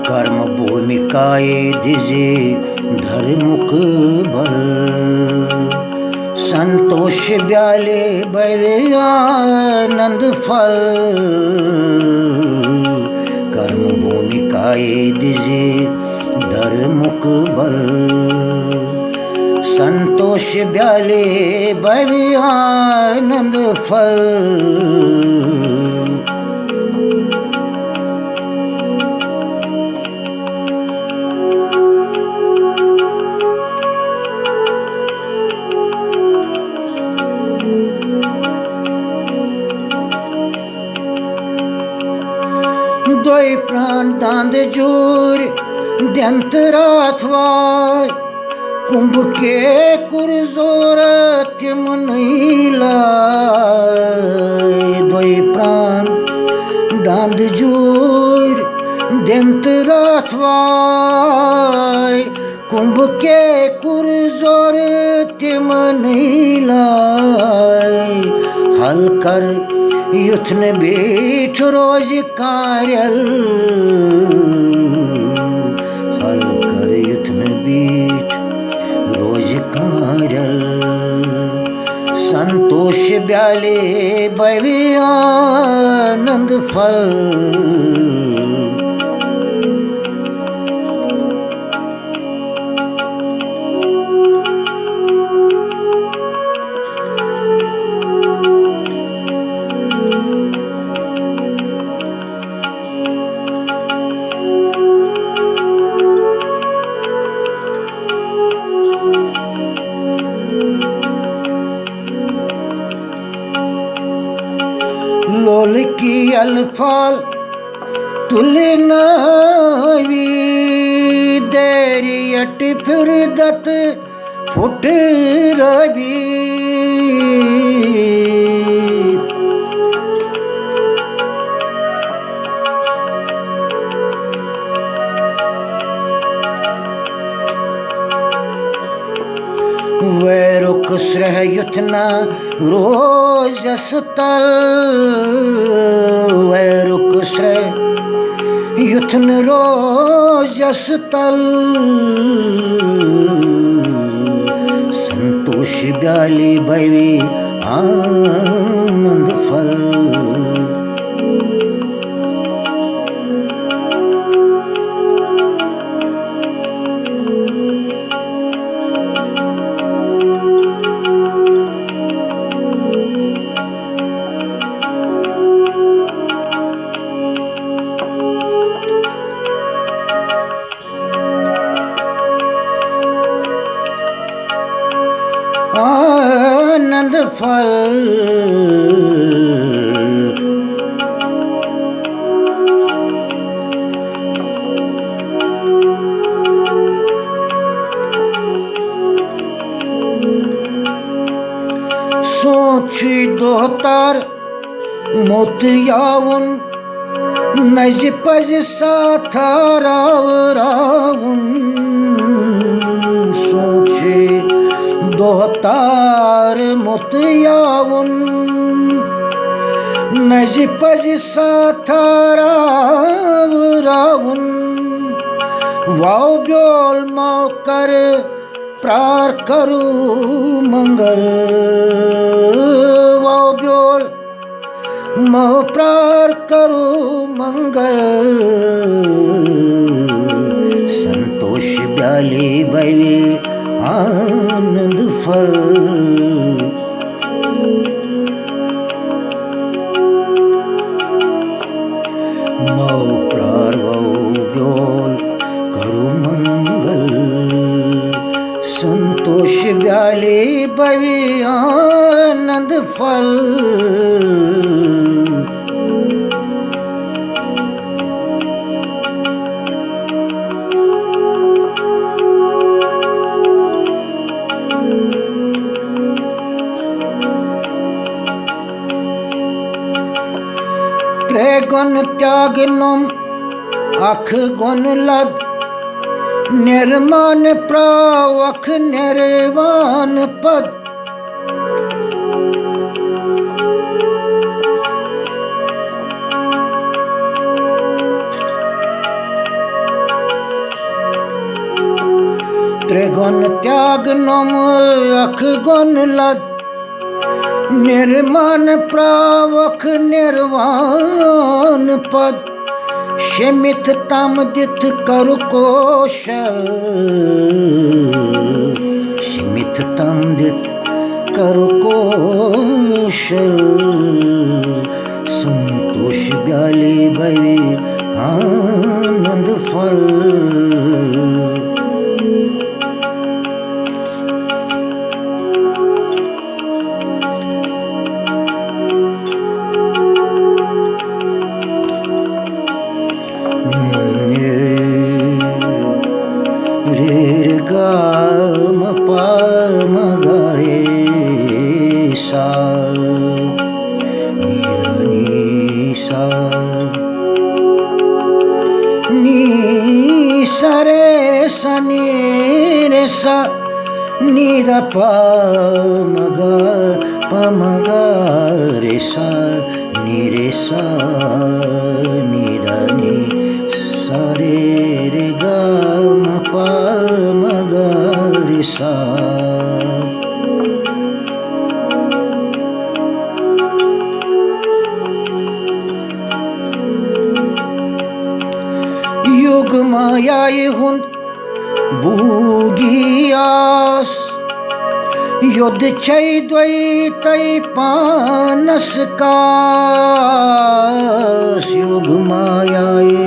कर्म भूमिकाए दिजे धर्मुख बल, संतोष ब्याले बवे आनंद फल। कर्म भूमिकाए दिजे धर्मुख बल, संतोष ब्याले बवे आनंद फल। दोई प्राण दांद जोर द्यंत राथवाय, कुंभ के कुर जोर तिम नीला। दोई प्राण दांद जोर द्यंत राथवाय, कुंभ के कुर जोर तिम नीला। हल कर युथन बीठ रोज कार्यल, हल कर युथन बीठ रोज कार्यल। संतोष ब्याले बवे आनंद फल। लोल की अलफाल तुले नावी, देरी अट फिर दत फुट रवि। वैरुक श्रह युथना रोज स्थल, वैरुक श्रह युथन रोज स्थल। संतोष ब्याले बवे आनंद फल। आनंद फल। सोची दोहतार मोतियाउन, नज पज साथा राव रावुन। सोचे दोहतार मोतियाउन, नज पज साथा राव रावुन। वाव ब्योल माव कर प्रार करू मंगल, वाव ब्योल माव प्रार करू मंगल। संतोष ब्याले बवे आनंद फल। आनंद फल। त्रिगुण त्याग नुम अख गुण लद, निर्माण प्रावख निर्वाण पद। त्रिगुण त्याग नुम अख गुण लद, निर्माण प्रावख निर्वाण पद। शिमित तामदित करु कौशल, शिमित तामदित करु कौशल। संतोष ब्याले भवे आनंद फल। नीदा पमगा पमगा रे सा नी रे सा नीदा नी सा रे रे गा म पमगा रे सा। योग मायाए हुन भूगियास, युद्ध छै द्वैतै पानस कास। योग मायाए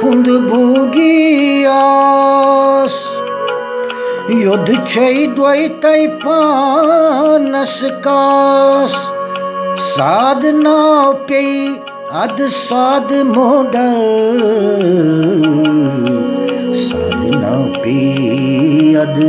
हुंद भूगियास, युद्ध छै द्वैतै पानस कास। साधना पे अध साध मोडल, साधना पे अध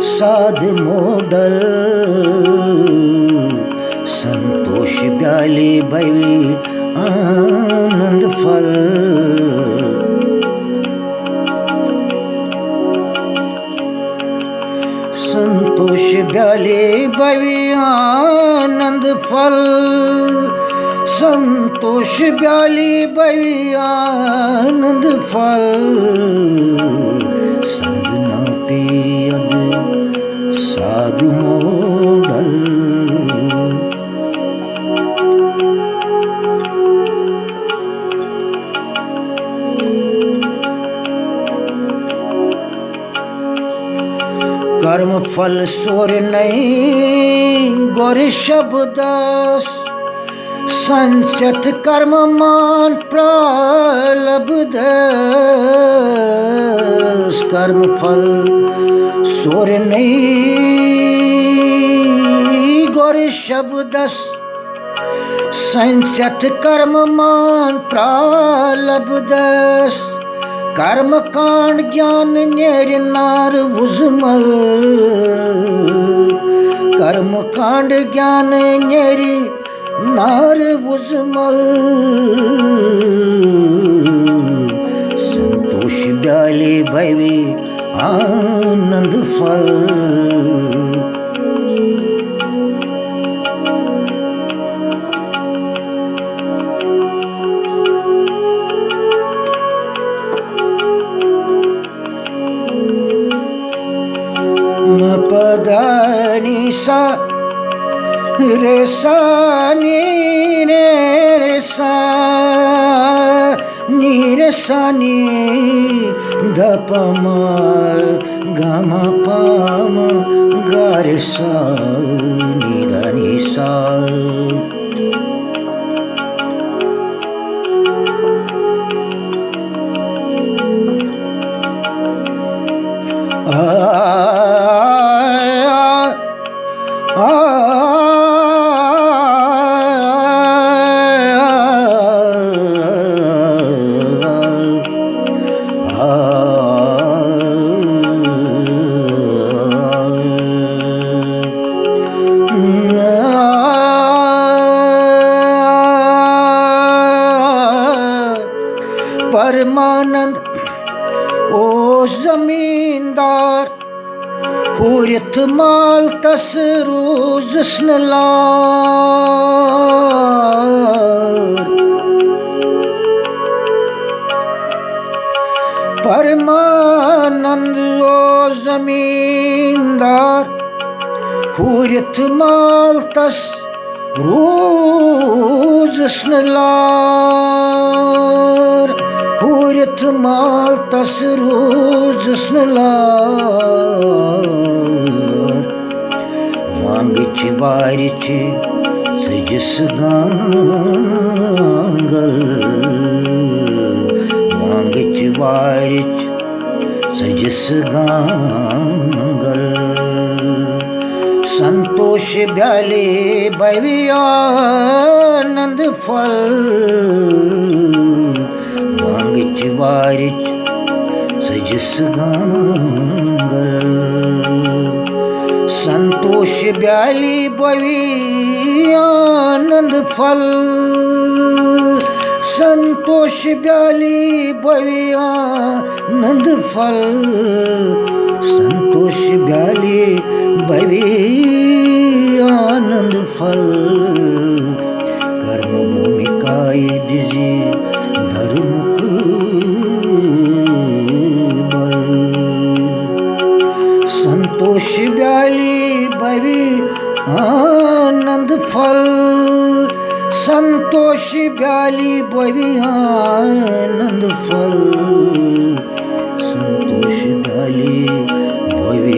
साध मोडल। संतोष ब्याले भवे आनंद फल। संतोष ब्याले भवे आनंद फल। संतोष ब्याले भवे आनंद फल। साधना पे अद साधु मोडल। कर्म फल सोर नहीं गौर शब्दास। संचत कर्म मान प्रलब्धस। कर्म फल सोर नहीं गौर शब्दस। संचत कर्म मान प्रलब्धस। कर्म कांड ज्ञान नेर नार उजमल। कर्म कांड ज्ञान नेरी नार उजमल। संतोष ब्याले भवे आनंद फल। पदानी सा रे सा नी रे सा नी रे सा नी ध प म ग म प म ग रे सा नी ध नी सा। परमानंद ओ जमींदार हुरियत माल तस रोज स्नलार परमानंद ओ जमींदार हुरियत माल तस रोज स्नलार हुरियत माल तस रोज स्नलार वांगिच वारिच सजिस गांगल वांगिच वारिच सजिस गांगल संतोष ब्याले भव्यानंद फल वांगिच वारिच सजिस गांगल संतोष ब्याली भव्यानंद फल संतोष ब्याली भव्यानंद फल संतोष ब्याली भव्यानंद फल कर्म भूमिकाय दिजे धर्म बल संतोष ब्याली भव्यानंद फल संतोष ब्याली भव्यानंद फल संतोष ब्याली भव्य